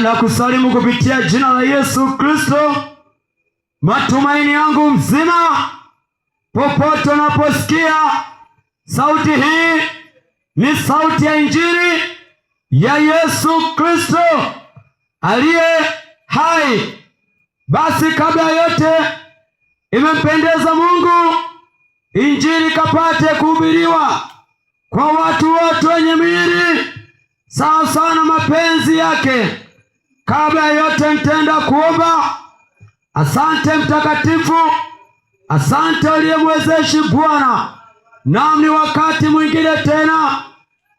na kusalimu kupitia jina la Yesu Kristo. Matumaini yangu mzima, popote unaposikia sauti hii, ni sauti ya Injili ya Yesu Kristo aliye hai. Basi kabla yote, imempendeza Mungu Injili kapate kuhubiriwa kwa watu wote wenye miili sawa sawa na mapenzi yake. Kabla yote, nitaenda kuomba. Asante Mtakatifu, asante uliyemwezeshi Bwana. Naam, ni wakati mwingine tena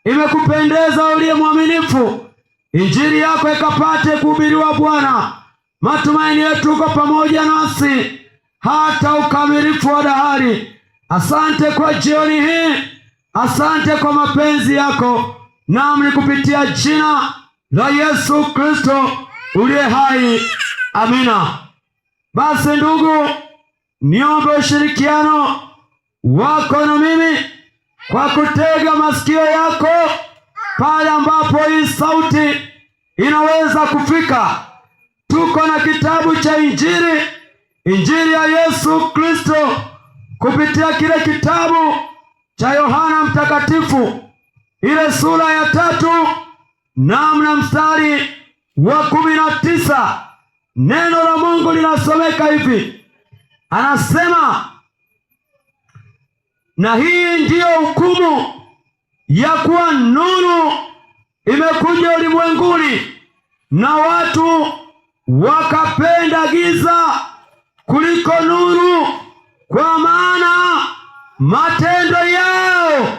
imekupendeza uliye mwaminifu, Injili yako ikapate kuhubiriwa Bwana. Matumaini yetu uko pamoja nasi hata ukamilifu wa dahari. Asante kwa jioni hii, asante kwa mapenzi yako. Naam, ni kupitia jina la Yesu Kristo uliye hai. Amina. Basi ndugu, niombe ushirikiano wako na mimi kwa kutega masikio yako pale ambapo hii sauti inaweza kufika. Tuko na kitabu cha Injili ya Yesu Kristo kupitia kile kitabu cha Yohana Mtakatifu, ile sura ya 3 na mstari wa 19. Neno la Mungu linasomeka hivi, anasema, na hii ndiyo hukumu ya kuwa nuru imekuja ulimwenguni, na watu wakapenda giza kuliko nuru, kwa maana matendo yao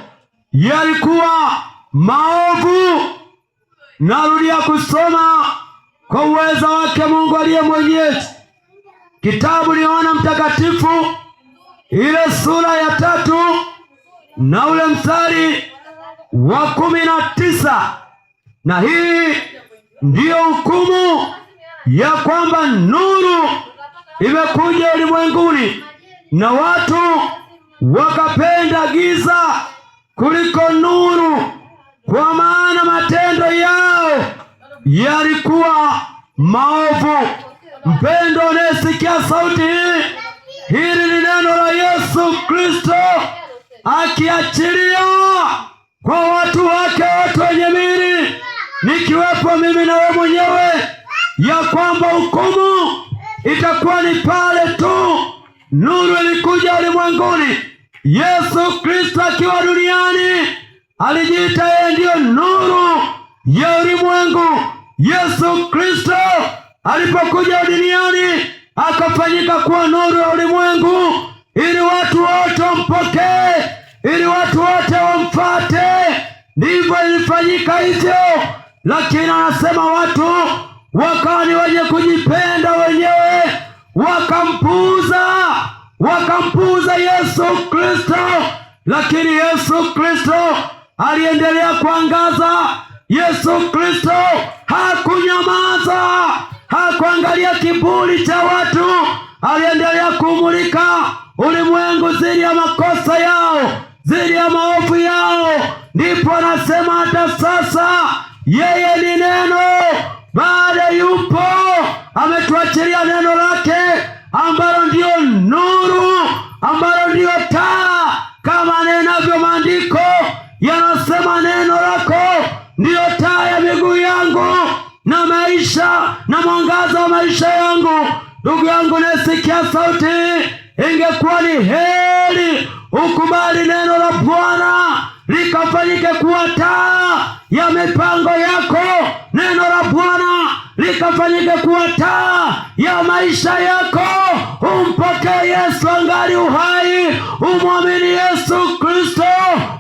yalikuwa maovu. Narudia kusoma kwa uweza wake Mungu aliye mwenyezi. Kitabu ni Yohana Mtakatifu, ile sura ya 3 na ule mstari wa 19. Na hii ndiyo hukumu ya kwamba nuru imekuja ulimwenguni, na watu wakapenda giza kuliko nuru, kwa maana matendo yao yalikuwa maovu. Mpendo unayesikia sauti hii, hili ni neno la Yesu Kristo akiachilia kwa watu wake wote wenye miili, nikiwepo mimi na wewe mwenyewe, ya kwamba hukumu itakuwa ni pale tu nuru ilikuja ulimwenguni. Yesu Kristo akiwa duniani alijiita yeye ndiyo nuru ya ulimwengu. Yesu Kristo alipokuja duniani akafanyika kuwa nuru ya ulimwengu, ili watu wote wampokee, ili watu wote wamfuate. Ndivyo ilifanyika hivyo, lakini anasema watu wakawa ni wenye kujipenda wenyewe, wakampuuza Yesu Kristo. Lakini Yesu Kristo aliendelea kuangaza. Yesu Kristo hakunyamaza, hakuangalia kiburi cha watu, aliendelea kumulika ulimwengu zidi ya makosa yao, zidi ya maovu yao. Ndipo anasema hata sasa yeye ni neno, bado yupo, ametuachilia neno lake ambalo ndiyo nuru, ambalo ndiyo taa, kama nenavyo maandiko yanasema, neno lako ndiyo taa ya miguu yangu na maisha na mwangaza wa maisha yangu. Ndugu yangu nasikia sauti, ingekuwa ni heri ukubali neno la Bwana likafanyike kuwa taa ya mipango yako. Neno la Bwana likafanyike kuwa taa ya maisha yako. Umpokee Yesu angali uhai, umwamini Yesu Kristo,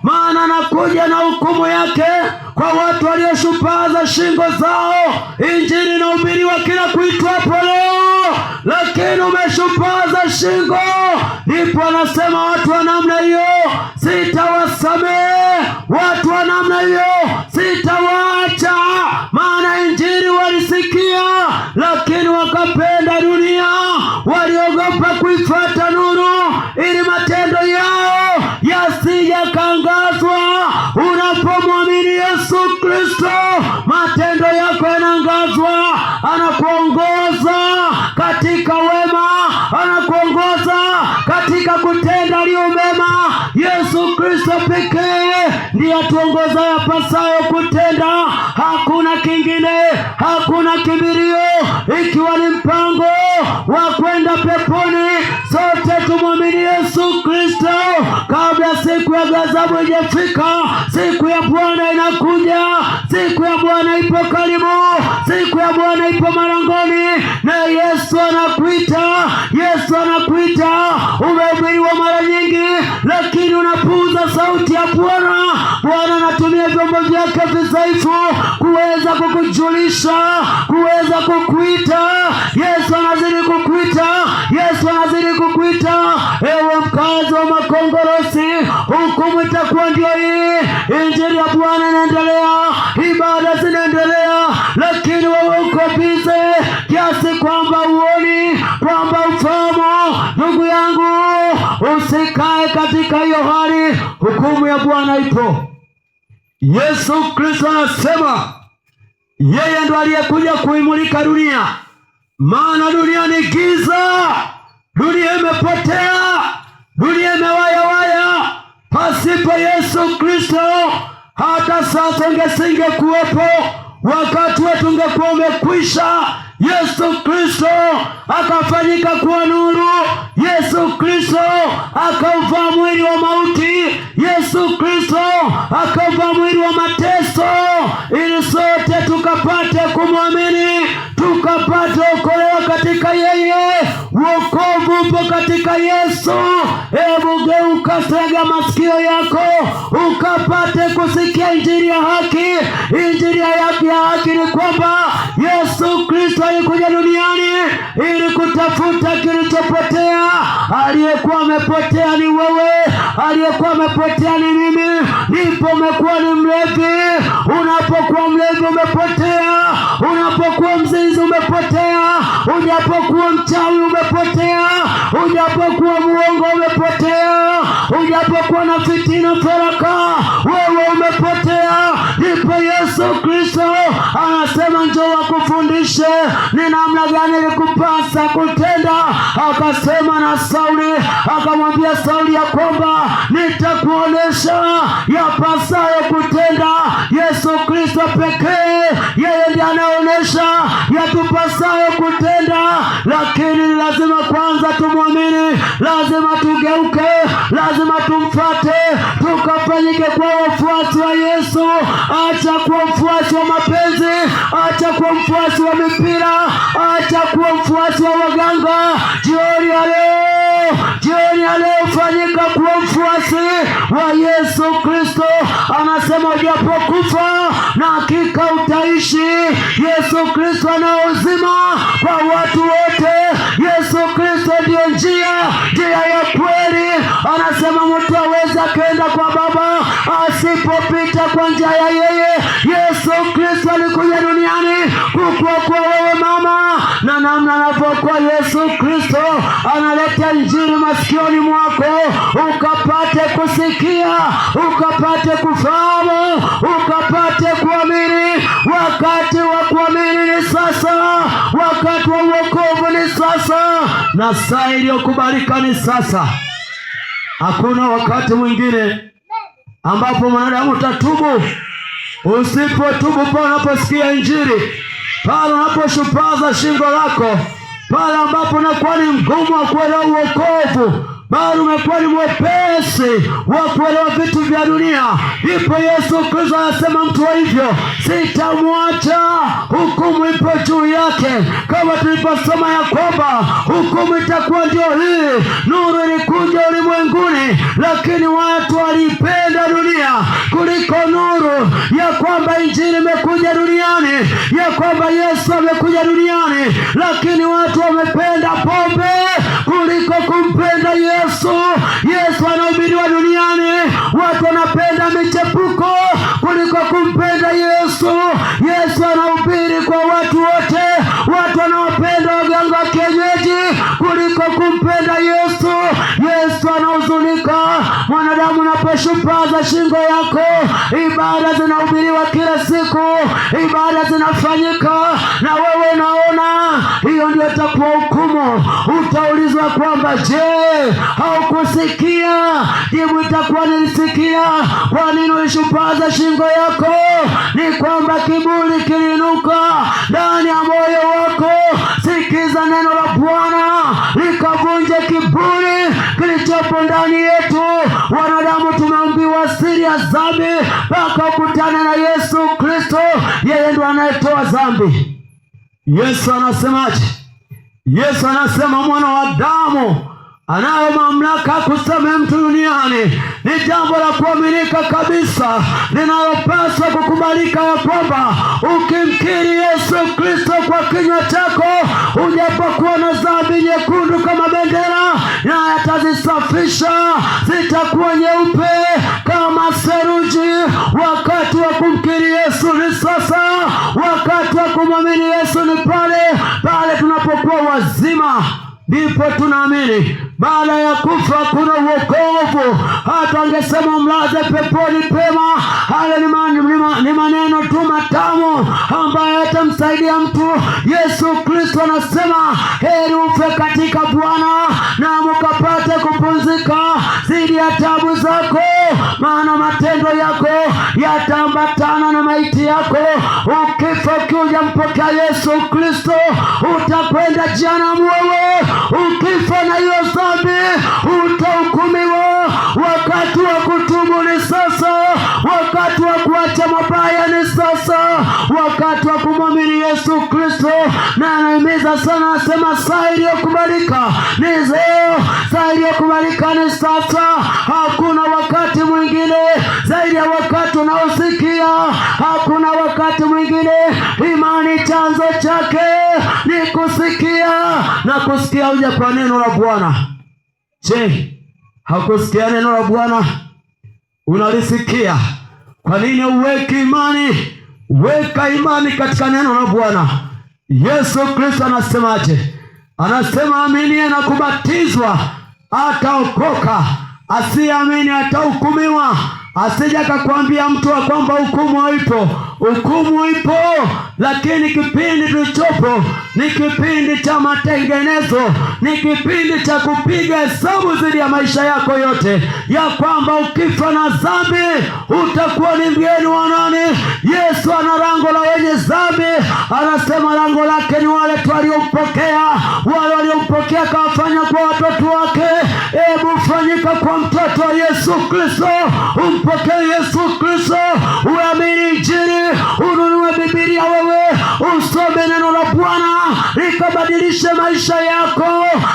maana anakuja na hukumu yake kwa watu walioshupaza shingo zao. Injili inahubiriwa kila kuitwapo leo, lakini umeshupaza shingo. Ndipo anasema watu wa namna hiyo sitawasamehe, watu wa namna hiyo sitawaacha. Maana injili walisikia, lakini wakapenda dunia, waliogopa kuifuata nuru, ili matendo yao yasijakaangazwa. Unapomwamini Yesu Kristo, matendo yao yako yanaangazwa, anakuongoza katika wema, anakuongoza katika kutenda aliyo mema. Yesu Kristo pekee ndiye atuongoza yapasayo kutenda. Hakuna kingine, hakuna kibirio. Ikiwa ni mpango wa kwenda peponi, sote tumwamini Yesu Kristo kabla siku ya ghadhabu haijafika. Siku ya Bwana inakuja, siku ya Bwana ipo karibu, siku ya Bwana ipo malangoni, na Yesu anakuita, Yesu anakuita. Umehubiriwa mara nyingi, lakini unapuuza sauti ya Bwana. Bwana anatumia vyombo vyake vidhaifu kuweza kukujulisha, kuweza kukuita. Yesu anazidi kukuita, Yesu anazidi kukuita. Ewe mkazi wa Makongorosi, hukumu itakuwa ndio hii. Injili ya Bwana inaendelea, ibada zinaendelea, lakini wewe uko bize kiasi kwamba uoni, kwamba ufahamu. Ndugu yangu, usikae katika hiyo hali. Hukumu ya Bwana ipo. Yesu Kristo anasema yeye ndo aliyekuja kuimulika dunia, maana dunia ni giza, dunia imepotea, dunia imewayawaya. Pasipo Yesu Kristo hata sasa ungesingekuwepo, wakati wetu ungekuwa umekwisha. Yesu Kristo akafanyika kuwa nuru. Yesu Kristo akauvaa mwili wa mauti. Yesu Kristo akauvaa mwili wa mateso, ili sote tukapate kumwamini, tukapate okolewa katika yeye. Wokovu upo katika Yesu. Hebu geuka, tega masikio yako ukapate kusikia injili ya haki. Injili ya haki ni kwamba Yesu Kristo alikuja duniani ili kutafuta kilichopotea. Aliyekuwa amepotea ni wewe, aliyekuwa amepotea ni mimi. Ndipo umekuwa ni mlevi. Unapokuwa mlevi umepotea, unapokuwa mzinzi umepotea, ujapokuwa mchawi umepotea, ujapokuwa muongo umepotea, ujapokuwa na fitina faraka, wewe umepotea. Ndipo Yesu Kristo anasema njoo wakufundishe ni namna gani ilikupasa kutenda. Akasema na Sauli, akamwambia Sauli ya kwamba nitakuonesha yapasayo kutenda. Yesu Kristo pekee, yeye ndiye anaonesha yatupasayo kutenda, lakini lazima kwanza tumwamini, lazima tugeuke, lazima tumfuate, tukafanyike kwa wafuasi wa Yesu. Acha kuwa mfuasi wa mapenzi, acha kuwa mfuasi wa mipira, acha kuwa mfuasi wa waganga. Jioni ya leo, jioni ya leo fanyika kuwa mfuasi wa Yesu Kristo. Anasema ujapokufa na hakika utaishi. Yesu Kristo ana uzima kwa watu wote. Yesu Kristo ndio njia ya kweli. Anasema mtu hawezi akaenda kwa Baba asipopita kwa njia ya yeye. Yesu Kristo alikuja duniani kukuokoa wewe mama, na namna anavyokuwa Yesu Kristo analeta injili masikioni mwako, ukapate kusikia, ukapate kufahamu, ukapate kuamini. Wakati wa kuamini ni sasa, wakati wa wokovu ni sasa, na saa iliyokubalika ni sasa. Hakuna wakati mwingine ambapo mwanadamu utatubu. Usipotubu pale unaposikia injili, pale unaposhupaza shingo lako, pale ambapo unakuwa ni mgumu wa kuelewa uokovu, bali umekuwa ni mwepesi wa kuelewa vitu vya dunia, ndipo Yesu Kristo anasema mtu wa hivyo sitamwacha, hukumu ipo juu yake. Kama tuliposoma ya kwamba hukumu itakuwa ndio hii. Nuru ilikuja ulimwenguni, lakini watu walipenda dunia kuliko nuru. Ya kwamba injili imekuja duniani, ya kwamba Yesu amekuja duniani, lakini watu wamependa pombe kuliko kumpenda Yesu. Yesu anahubiriwa duniani, watu wanapenda michepuko kuliko kumpenda Yesu. Yesu anahubiri kwa watu wote, watu wanaopenda waganga wa kienyeji kuliko kumpenda Yesu. Yesu anahuzunika mwanadamu unashupaza shingo yako. Ibada zinahubiriwa kila siku, ibada zinafanyika, na wewe unaona hiyo ndio itakuwa hukumu. Utaulizwa kwamba je, haukusikia? Jibu itakuwa nilisikia. Kwa nini ulishupaza shingo yako? Ni kwamba kiburi kiliinuka ndani ya moyo wako. Sikiza neno la Bwana likavunje kiburi kilichopo ndani yetu. Wanadamu tumeambiwa siri ya dhambi mpaka kukutana na Yesu Kristo. Yeye ndiye anayetoa dhambi. Yesu anasemaje? Yesu anasema mwana wa Adamu anayo mamlaka kusamehe mtu duniani. Ni jambo la kuaminika kabisa, linalopaswa kukubalika, ya kwamba ukimkiri Yesu Kristo kwa kinywa chako, ujapokuwa na dhambi nyekundu kama bendera, na atazisafisha zitakuwa nyeupe kama seruji. Wakati wa kumkiri Yesu ni sasa. Wakati wa kumwamini Yesu ni pale tunapokuwa wazima, ndipo tunaamini. Baada ya kufa kuna wokovu. Hata angesema mlaze peponi pema, haya ni maneno tu matamu ambayo yatamsaidia mtu. Yesu Kristo anasema heri ufe katika Bwana na mukapate kupumzika zidi ya tabu zako, maana matendo yako yataambatana na maiti yako. Ukifa ukiwa mpokea Yesu Kristo, utakwenda jehanamu wewe. Ukifa na hiyo dhambi, utahukumiwa. Wakati wa kutubu ni sasa. Wakati wa kuacha mabaya ni sasa. Wakati wa kumwamini Yesu Kristo. Na anahimiza sana, asema saa iliyokubalika ni leo. Saa iliyokubalika ni sasa. Hakuna wakati mwingine zaidi ya wakati unaosikia. Hakuna wakati mwingine. Imani chanzo chake ni kusikia, na kusikia huja kwa neno la Bwana. Je, hakusikia neno la Bwana? Unalisikia? Kwa nini uweki imani? Weka imani katika neno la Bwana. Yesu Kristo anasemaje? Anasema aminiye na kubatizwa ataokoka, asiamini atahukumiwa. Asija akakwambia mtu wa kwamba hukumu haipo. Hukumu ipo, lakini kipindi tulichopo ni kipindi cha matengenezo. Ni kipindi cha kupiga hesabu zidi ya maisha yako yote, ya kwamba ukifa na dhambi utakuwa ni mgeni wa nani? Yesu ana lango la wenye dhambi. Anasema lango lake ni wale tu waliompokea. Wale waliompokea kawafanya kwa watoto wake. Hebu fanyika kwa mtoto wa Yesu Kristo. Umpokee Yesu Kristo, uamini Injili, ununue Biblia wewe, usome neno la Bwana likabadilishe maisha yako.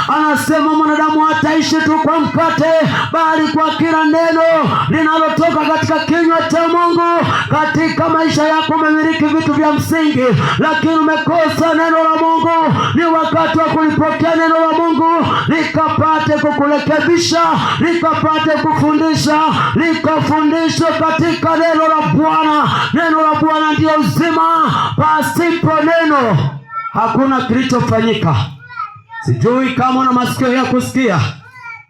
Anasema mwanadamu hataishi tu kwa mkate, bali kwa kila neno linalotoka katika kinywa cha Mungu. Katika maisha yako umemiliki vitu vya msingi, lakini umekosa neno la Mungu. Ni wakati wa kulipokea neno la Mungu likapate kukurekebisha, likapate kufundisha, likafundishwe katika neno la Bwana. Neno la Bwana ndio uzima. Pasipo neno hakuna kilichofanyika. Sijui kama una masikio ya kusikia.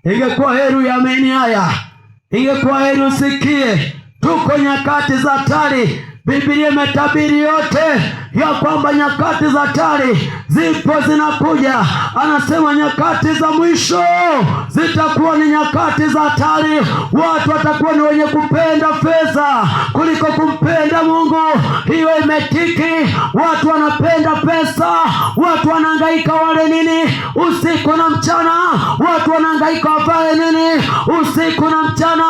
Ingekuwa heri uyaamini haya. Ingekuwa heri usikie. Tuko nyakati za hatari. Biblia imetabiri yote ya kwamba nyakati za hatari zipo zinakuja. Anasema nyakati za mwisho zitakuwa ni nyakati za hatari. Watu watakuwa ni wenye kupenda fedha kuliko kumpenda Mungu. Hiyo imetiki. Watu wanapenda pesa. Watu wanahangaika wale nini usiku na mchana. Watu wanahangaika wavae nini usiku na mchana.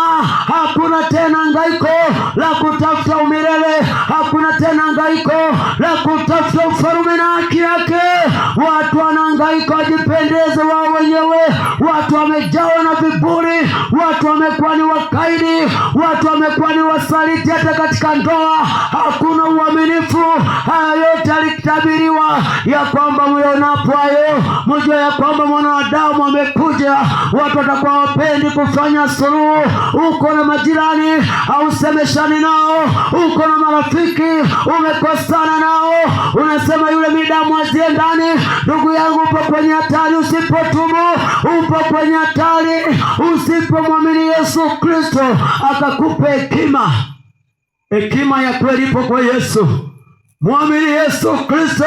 Hakuna tena hangaiko la kutafuta umilele. Hakuna tena hangaiko la kutafuta ufalme na haki yake. Watu wanahangaika wajipendeze wao wenyewe. Watu wamejawa na viburi. Watu wamekuwa ni wakaidi. Watu wamekuwa ni wasaliti hata katika ndoa. Hakuna na uaminifu. Haya yote alitabiriwa ya kwamba mlionapo hayo mjue ya kwamba mwanadamu amekuja. Watu watakuwa wapendi kufanya suluhu. Uko na majirani hausemeshani nao, uko na marafiki umekosana nao, unasema yule midamu asiendani. Ndugu yangu, upo kwenye hatari usipotubu, upo kwenye hatari usipomwamini Yesu Kristo akakupe hekima. Hekima ya kweli ipo kwa Yesu. Mwamini Yesu Kristo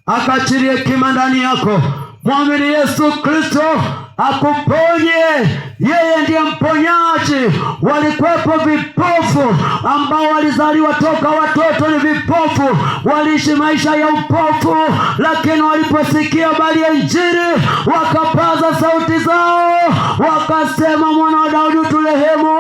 akaachilie hekima ndani yako. Mwamini Yesu Kristo akuponye. Yeye ndiye mponyaji. Walikuwepo vipofu ambao walizaliwa toka watoto ni vipofu, waliishi maisha ya upofu, lakini waliposikia habari ya Injili wakapaza sauti zao, wakasema, Mwana wa Daudi turehemu.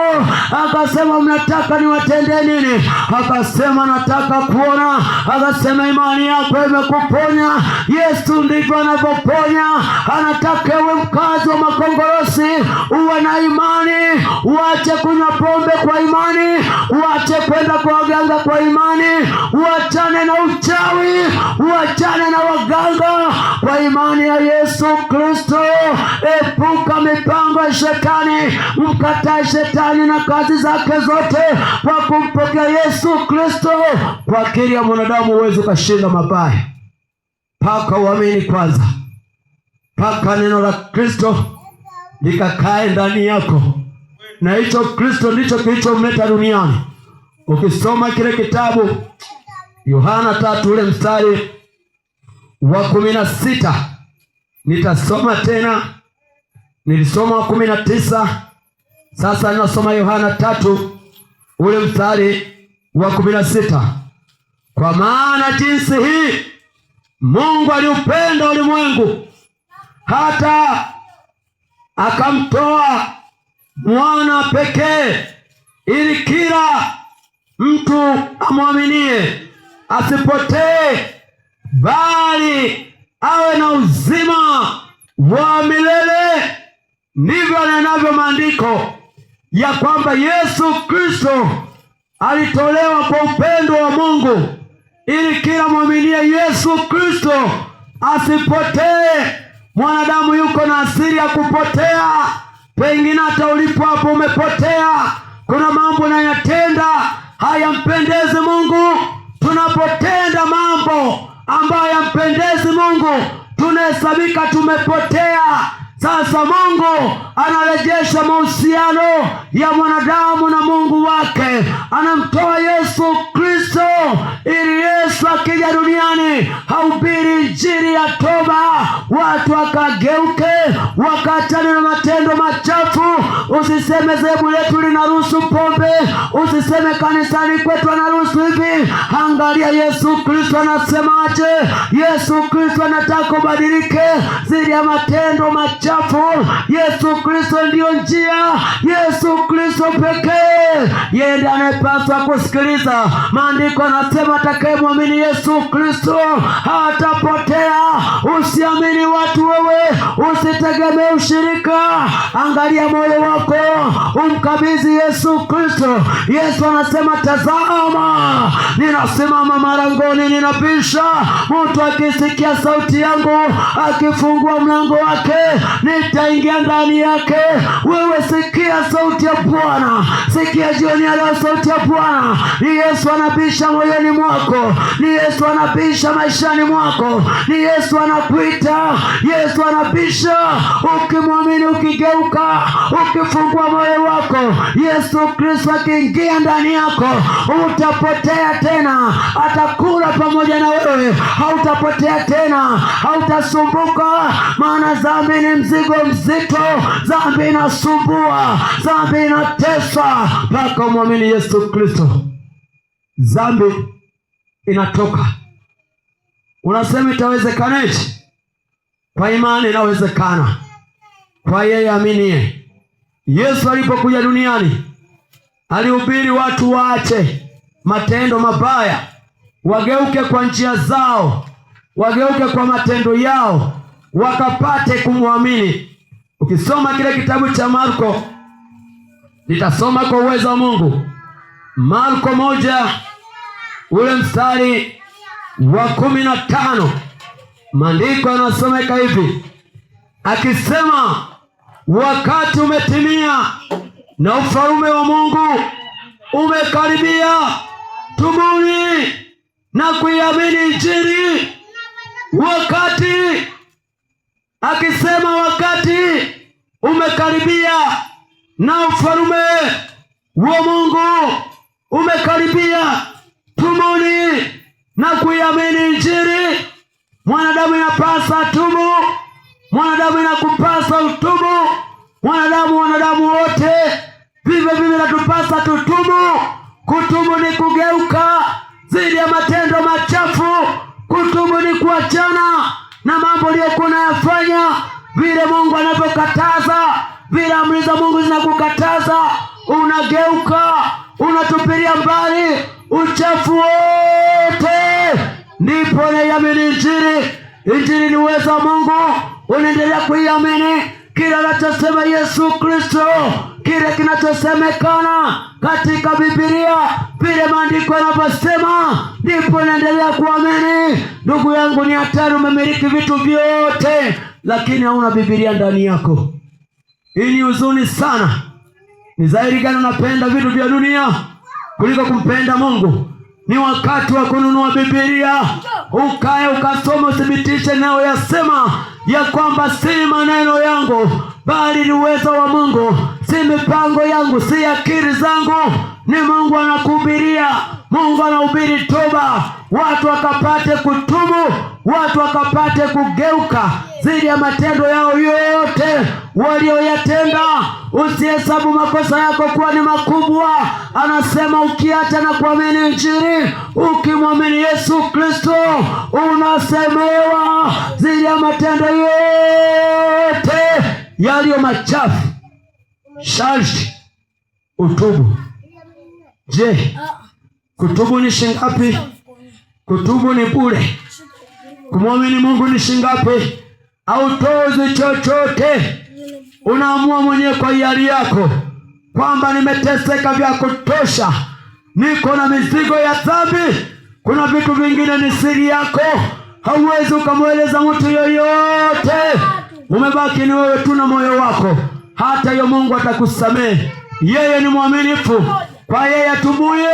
Akasema, mnataka niwatendee nini? Akasema, nataka kuona. Akasema, imani yako imekuponya. Yesu ndivyo anavyoponya. Anataka uwe mkazi wa Makongorosi, uwe na imani, uache kunywa pombe kwa imani, uache kwenda kwa waganga kwa imani, uachane na uchawi, uachane na waganga kwa imani ya Yesu Kristo. Epuka mipango ya shetani, mkatae shetani na kazi zake zote kwa kumpokea Yesu Kristo. Kwa akili ya mwanadamu huwezi ukashinda mabaya mpaka uamini kwanza, mpaka neno la Kristo likakae ndani yako, na hicho Kristo ndicho kilichomleta duniani. Ukisoma kile kitabu Yohana 3 ule mstari wa 16, nitasoma tena, nilisoma wa 19, sasa ninasoma Yohana 3 ule mstari wa 16. Kwa maana jinsi hii Mungu aliupenda ulimwengu hata akamtoa mwana pekee, ili kila mtu amwaminie asipotee, bali awe na uzima wa milele. Ndivyo yanavyo maandiko ya kwamba Yesu Kristo alitolewa kwa upendo wa Mungu, ili kila mwaminie Yesu Kristo asipotee. Mwanadamu yuko na asili ya kupotea. Pengine hata ulipo hapo umepotea. Kuna mambo unayotenda hayampendezi Mungu. Tunapotenda mambo ambayo hayampendezi Mungu, tunahesabika tumepotea. Sasa Mungu anarejesha mahusiano ya mwanadamu na Mungu wake. Anamtoa Yesu Kristo ili Yesu akija duniani haubiri injili ya toba, watu wakageuke, wakachane na matendo machafu. Usiseme zebu letu linaruhusu pombe, usiseme kanisani kwetu anaruhusu hivi. Angalia Yesu Kristo anasemaje. Yesu Kristo anataka ubadilike zidi ya matendo machafu. Yesu Kristo ndiyo njia, Yesu Kristo pekee. Yeye ndiye anayepaswa kusikiliza. Maandiko yanasema atakayemwamini Yesu Kristo hatapotea. Usiamini watu wewe, usitegemee ushirika. Angalia moyo wako, umkabidhi Yesu Kristo. Yesu anasema, tazama ninasimama malangoni ninabisha. Mtu akisikia sauti yangu akifungua mlango wake, nitaingia ndani yake. Wewe sikia sauti ya Bwana, sikia jioni ya leo sauti ya Bwana. Ni Yesu anabisha moyoni mwako, ni Yesu anabisha maishani mwako, ni Yesu anakuita, Yesu anabisha. Ukimwamini, ukigeuka, ukifungua moyo wako, Yesu Kristo akiingia ndani yako, utapotea tena. Atakula pamoja na wewe, hautapotea tena, hautasumbuka. Maana dhambi ni mzigo mzito, dhambi inasumbua, dhambi inatesa. Mpaka umwamini Yesu Kristo, dhambi inatoka. Unasema itawezekanaje? Kwa imani inawezekana, kwa yeye aminie. Yesu alipokuja duniani alihubiri watu waache matendo mabaya, wageuke kwa njia zao, wageuke kwa matendo yao, wakapate kumwamini. Ukisoma kile kitabu cha Marko, nitasoma kwa uwezo wa Mungu. Marko 1 ule mstari wa 15, maandiko yanasomeka hivi, akisema wakati umetimia na ufalme wa Mungu umekaribia, tubuni na kuiamini Injili. Wakati akisema wakati umekaribia na ufalme wa Mungu umekaribia, tubuni na kuiamini Injili. Mwanadamu inapasa tubu, mwanadamu inakupasa utubu, wanadamu wote vivyo vivyo natupasa tutubu. Kutubu ni kugeuka zidi ya matendo machafu. Kutubu ni kuachana na mambo uliyokuwa unayafanya, vile Mungu anavyokataza, vile amri za Mungu zinakukataza, unageuka, unatupilia mbali uchafu wote, ndipo naiamini Injili. Injili ni uwezo wa Mungu, unaendelea kuiamini kile anachosema Yesu Kristo, kile kinachosemekana katika Biblia, vile maandiko yanavyosema, ndipo naendelea kuamini. Ndugu yangu, ni hatari. Umemiliki vitu vyote lakini hauna Biblia ndani yako. Hii ni huzuni sana. Ni dhahiri gani unapenda vitu vya dunia kuliko kumpenda Mungu? Ni wakati wa kununua Biblia, ukae ukasoma, uthibitishe nao yasema ya kwamba si maneno yangu bali ni uwezo wa Mungu, si mipango yangu, si akili zangu. Ni Mungu anakuhubiria. Mungu anahubiri toba, watu wakapate kutubu, watu wakapate kugeuka zidi ya matendo yao yote walioyatenda. Usihesabu makosa yako kuwa ni makubwa. Anasema ukiacha na kuamini Injili, ukimwamini Yesu Kristo, unasemewa zidi ya matendo yote yaliyo machafu. Sharti utubu. Je, kutubu ni shingapi? Kutubu ni bure. Kumwamini Mungu ni shingapi? Hautozi chochote. Unaamua mwenyewe kwa hiari yako kwamba nimeteseka vya kutosha, niko na mizigo ya dhambi. Kuna vitu vingine ni siri yako, hauwezi ukamweleza mtu yoyote. Umebaki ni wewe tu na moyo wako. Hata hiyo Mungu atakusamehe. Yeye ni mwaminifu. Kwa yeye atubuye,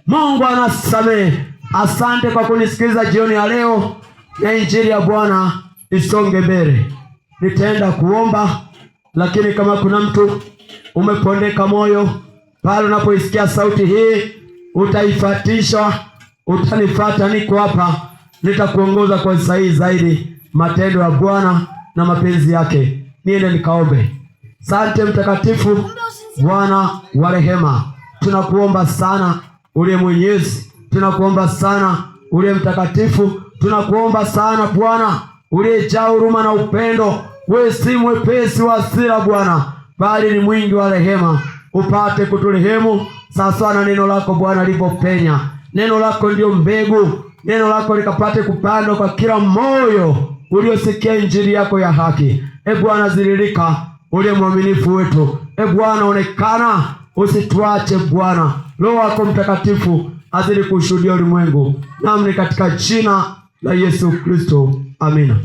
Mungu anasamehe. Asante kwa kunisikiliza jioni ya leo, na Injili ya Bwana isonge mbele. Nitaenda kuomba, lakini kama kuna mtu umepondeka moyo, pale unapoisikia sauti hii, utaifatishwa, utanifuata, niko hapa, nitakuongoza kwa sahihi zaidi matendo ya Bwana na mapenzi yake. Niende nikaombe. Asante mtakatifu, Bwana wa rehema, tunakuomba sana uliye mwenyezi, tunakuomba sana uliye mtakatifu, tunakuomba sana Bwana uliyejaa huruma na upendo. Wewe si mwepesi wa hasira Bwana, bali ni mwingi wa rehema. Upate kuturehemu sawasawa na neno lako Bwana lilipopenya. Neno lako ndio mbegu, neno lako likapate kupandwa kwa kila moyo uliosikia Injili yako ya haki. Bwana ziririka, uliye mwaminifu wetu. Bwana onekana, usituache Bwana. Roho wako Mtakatifu azidi kushuhudia ulimwengu. Nami katika jina la Yesu Kristo, amina.